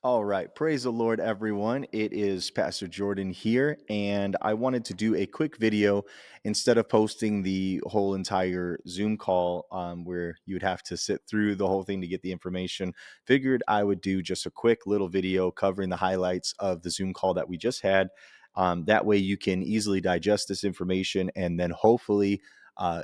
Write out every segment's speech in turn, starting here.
All right. Praise the Lord, everyone. It is Pastor Jordan here, and I wanted to do a quick video instead of posting the whole entire Zoom call where you would have to sit through the whole thing to get the information. Figured I would do just a quick little video covering the highlights of the Zoom call that we just had. That way, you can easily digest this information and then hopefully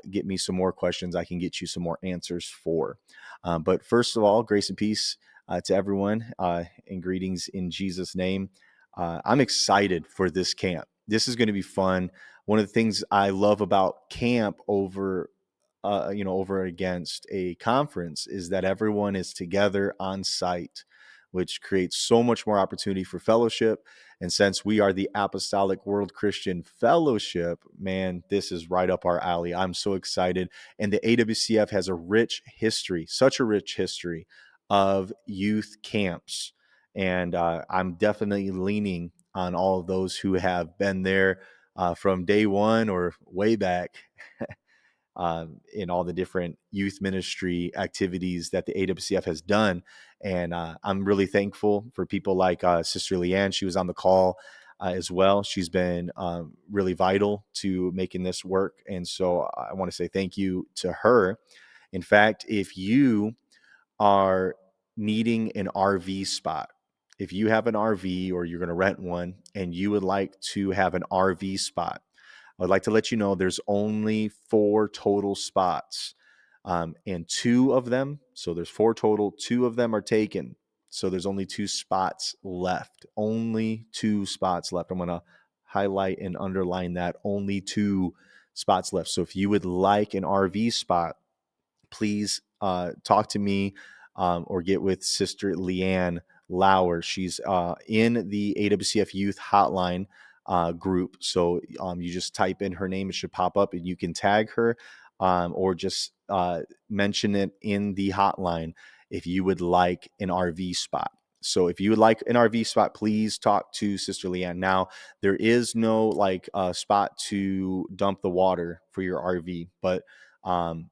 get me some more questions I can get you some more answers for. But first of all, grace and peace to everyone, and greetings in Jesus' name. I'm excited for this camp. This is going to be fun. One of the things I love about camp over against a conference is that everyone is together on site, which creates so much more opportunity for fellowship. And since we are the Apostolic World Christian Fellowship, man, this is right up our alley. I'm so excited. And the AWCF has a rich history, such a rich history of youth camps. And I'm definitely leaning on all of those who have been there from day one or way back in all the different youth ministry activities that the AWCF has done. And I'm really thankful for people like Sister Leanne. She was on the call as well. She's been really vital to making this work. And so I want to say thank you to her. In fact, if you are needing an RV spot, if you have an RV or you're going to rent one and you would like to have an RV spot, I would like to let you know there's only 4 total spots, and 2 of them, so there's 4 total, 2 of them are taken. So there's only 2 spots left. Only 2 spots left. I'm going to highlight and underline that. Only 2 spots left. So if you would like an RV spot, please talk to me or get with Sister Leanne Lauer. She's in the AWCF Youth Hotline group. So you just type in her name, it should pop up, and you can tag her or just mention it in the hotline if you would like an RV spot. So if you would like an RV spot, please talk to Sister Leanne. Now, there is no spot to dump the water for your RV, but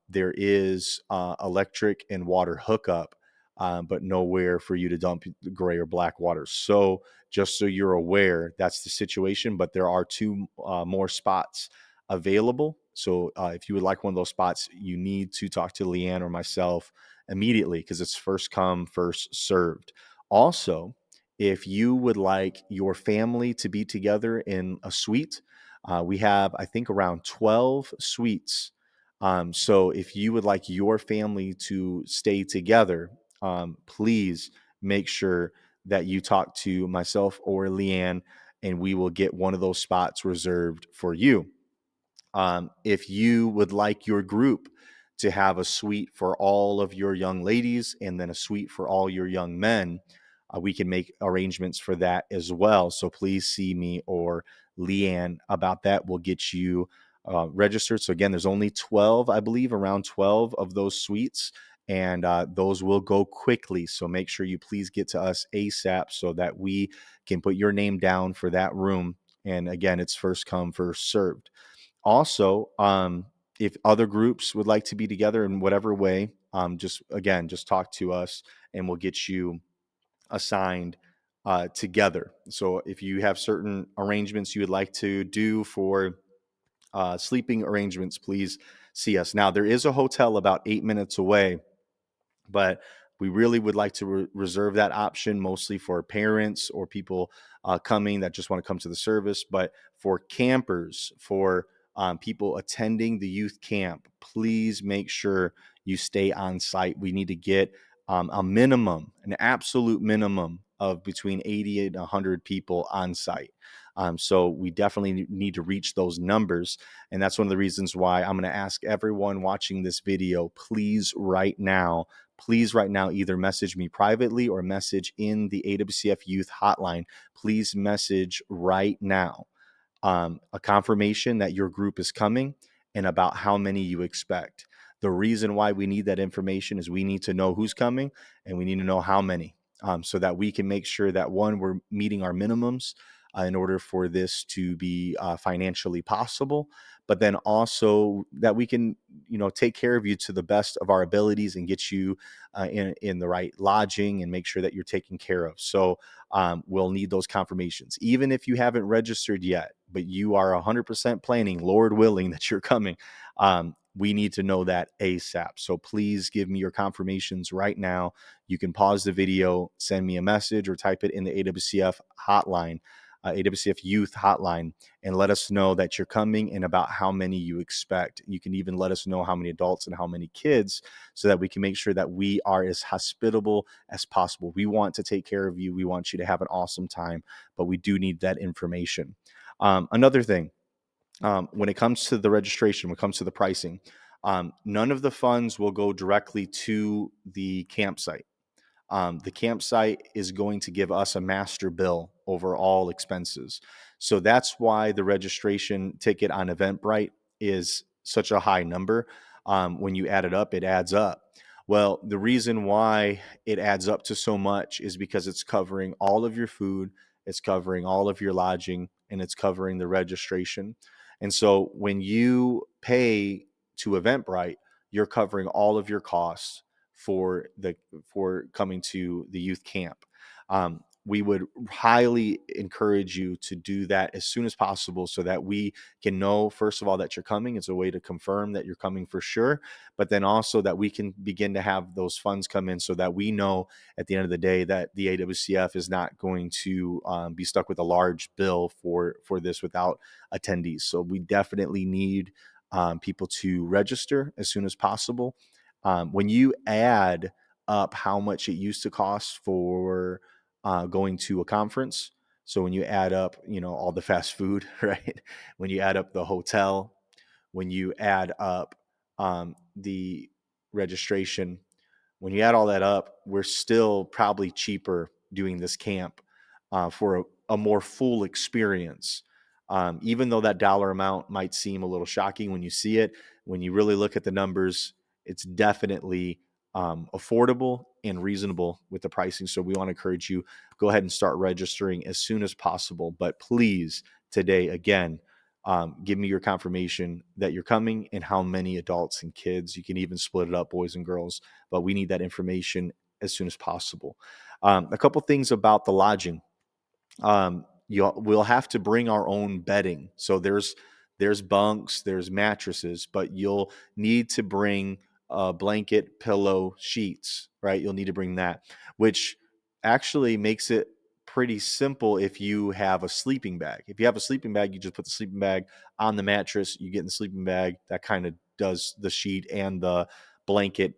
there is electric and water hookup, but nowhere for you to dump the gray or black water. So just so you're aware, that's the situation. But there are 2 more spots available. So if you would like one of those spots, you need to talk to Leanne or myself immediately because it's first come, first served. Also, if you would like your family to be together in a suite, we have, I think, around 12 suites. So if you would like your family to stay together, please make sure that you talk to myself or Leanne, and we will get one of those spots reserved for you. If you would like your group to have a suite for all of your young ladies and then a suite for all your young men, we can make arrangements for that as well. So please see me or Leanne about that. We'll get you registered. So again, there's only 12, I believe, around 12 of those suites, and those will go quickly. So make sure you please get to us ASAP so that we can put your name down for that room. And again, it's first come, first served. Also, if other groups would like to be together in whatever way, just talk to us and we'll get you assigned together. So if you have certain arrangements you would like to do for sleeping arrangements, please see us. Now, there is a hotel about 8 minutes away, but we really would like to reserve that option mostly for parents or people coming that just want to come to the service. But for campers, for people attending the youth camp, please make sure you stay on site. We need to get a minimum, an absolute minimum of between 80 and 100 people on site. So we definitely need to reach those numbers. And that's one of the reasons why I'm going to ask everyone watching this video, please right now, either message me privately or message in the AWCF Youth Hotline. Please message right now a confirmation that your group is coming and about how many you expect. The reason why we need that information is we need to know who's coming and we need to know how many, so that we can make sure that, one, we're meeting our minimums, in order for this to be financially possible, but then also that we can, take care of you to the best of our abilities and get you in the right lodging and make sure that you're taken care of. So we'll need those confirmations, even if you haven't registered yet, but you are 100% planning, Lord willing, that you're coming. We need to know that ASAP. So please give me your confirmations right now. You can pause the video, send me a message, or type it in the AWCF hotline, AWCF Youth Hotline, and let us know that you're coming and about how many you expect. You can even let us know how many adults and how many kids, so that we can make sure that we are as hospitable as possible. We want to take care of you. We want you to have an awesome time, but we do need that information. Another thing, when it comes to the registration, when it comes to the pricing, none of the funds will go directly to the campsite. The campsite is going to give us a master bill over all expenses. So that's why the registration ticket on Eventbrite is such a high number. When you add it up, it adds up. Well, the reason why it adds up to so much is because it's covering all of your food, it's covering all of your lodging, and it's covering the registration. And so when you pay to Eventbrite, you're covering all of your costs for coming to the youth camp. We would highly encourage you to do that as soon as possible, so that we can know, first of all, that you're coming. It's a way to confirm that you're coming for sure, but then also that we can begin to have those funds come in, so that we know at the end of the day that the AWCF is not going to be stuck with a large bill for this without attendees. So we definitely need people to register as soon as possible. When you add up how much it used to cost for going to a conference, so when you add up, all the fast food, right? When you add up the hotel, when you add up the registration, when you add all that up, we're still probably cheaper doing this camp for a more full experience. Even though that dollar amount might seem a little shocking when you see it, when you really look at the numbers, it's definitely affordable and reasonable with the pricing. So we want to encourage you, go ahead and start registering as soon as possible. But please, today, again, give me your confirmation that you're coming and how many adults and kids. You can even split it up, boys and girls, but we need that information as soon as possible. A couple things about the lodging. We'll have to bring our own bedding. So there's bunks, there's mattresses, but you'll need to bring a blanket, pillow, sheets, right? You'll need to bring that, which actually makes it pretty simple if you have a sleeping bag. If you have a sleeping bag, you just put the sleeping bag on the mattress, you get in the sleeping bag. That kind of does the sheet and the blanket,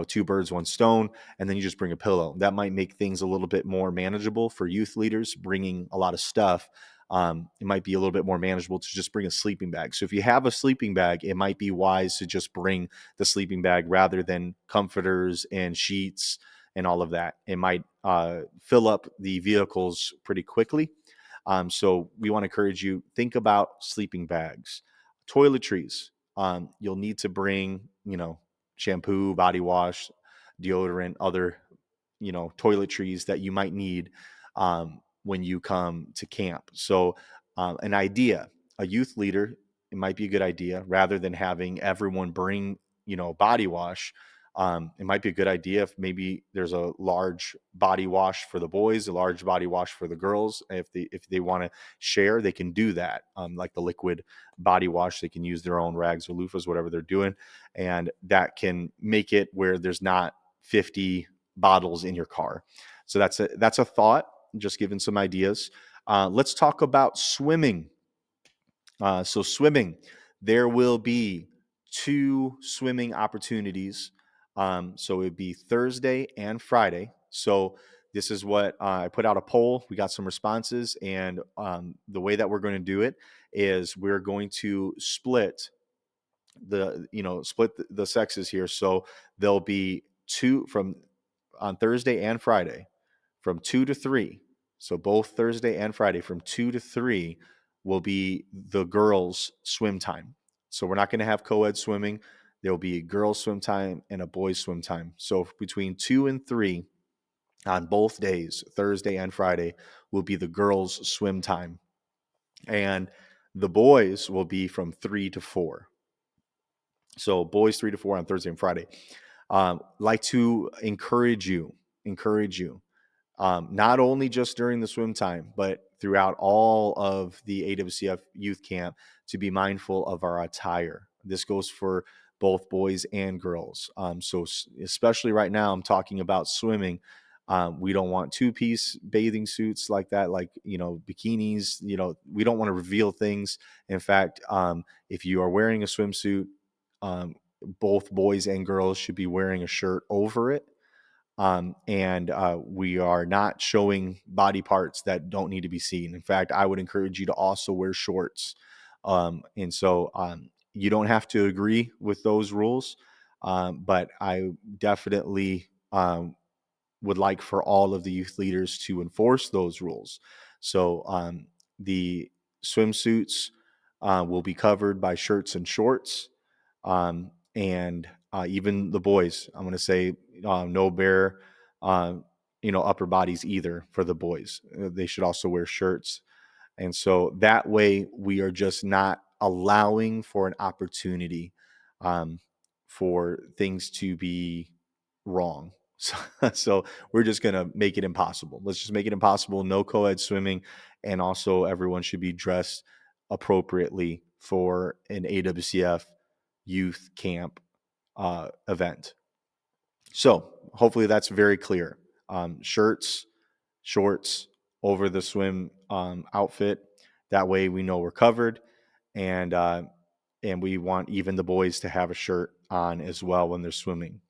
two birds, one stone, and then you just bring a pillow. That might make things a little bit more manageable for youth leaders bringing a lot of stuff. It might be a little bit more manageable to just bring a sleeping bag. So if you have a sleeping bag, it might be wise to just bring the sleeping bag rather than comforters and sheets and all of that. It might fill up the vehicles pretty quickly. So we want to encourage you, think about sleeping bags, toiletries. You'll need to bring, shampoo, body wash, deodorant, other, toiletries that you might need when you come to camp. So an idea, a youth leader, it might be a good idea, rather than having everyone bring, body wash. It might be a good idea if maybe there's a large body wash for the boys, a large body wash for the girls. If they want to share, they can do that. Like the liquid body wash, they can use their own rags or loofahs, whatever they're doing, and that can make it where there's not 50 bottles in your car. So that's a thought. Just giving some ideas. Let's talk about swimming. So swimming, there will be 2 swimming opportunities. So it'd be Thursday and Friday. So this is what I put out a poll. We got some responses, and the way that we're going to do it is we're going to split the sexes here. So there'll be 2 from on Thursday and Friday from 2 to 3. So both Thursday and Friday from 2 to 3 will be the girls' swim time. So we're not going to have co-ed swimming. There will be a girls' swim time and a boys' swim time. So between 2 and 3, on both days, Thursday and Friday, will be the girls' swim time. And the boys will be from 3 to 4. So boys 3 to 4 on Thursday and Friday. Like to encourage you, not only just during the swim time, but throughout all of the AWCF youth camp, to be mindful of our attire. This goes for both boys and girls. So especially right now, I'm talking about swimming. We don't want two-piece bathing suits like that, like, bikinis. We don't want to reveal things. In fact, if you are wearing a swimsuit, um, both boys and girls should be wearing a shirt over it. And we are not showing body parts that don't need to be seen. In fact, I would encourage you to also wear shorts. And so you don't have to agree with those rules, but I definitely would like for all of the youth leaders to enforce those rules. So the swimsuits will be covered by shirts and shorts, and even the boys. I'm going to say no bare, uh, upper bodies either for the boys. They should also wear shirts, and so that way we are just not allowing for an opportunity um, for things to be wrong. So we're just going to make it impossible. Let's just make it impossible. No co-ed swimming. And also everyone should be dressed appropriately for an AWCF youth camp event. So hopefully that's very clear. Shirts, shorts over the swim outfit. That way we know we're covered, and we want even the boys to have a shirt on as well when they're swimming.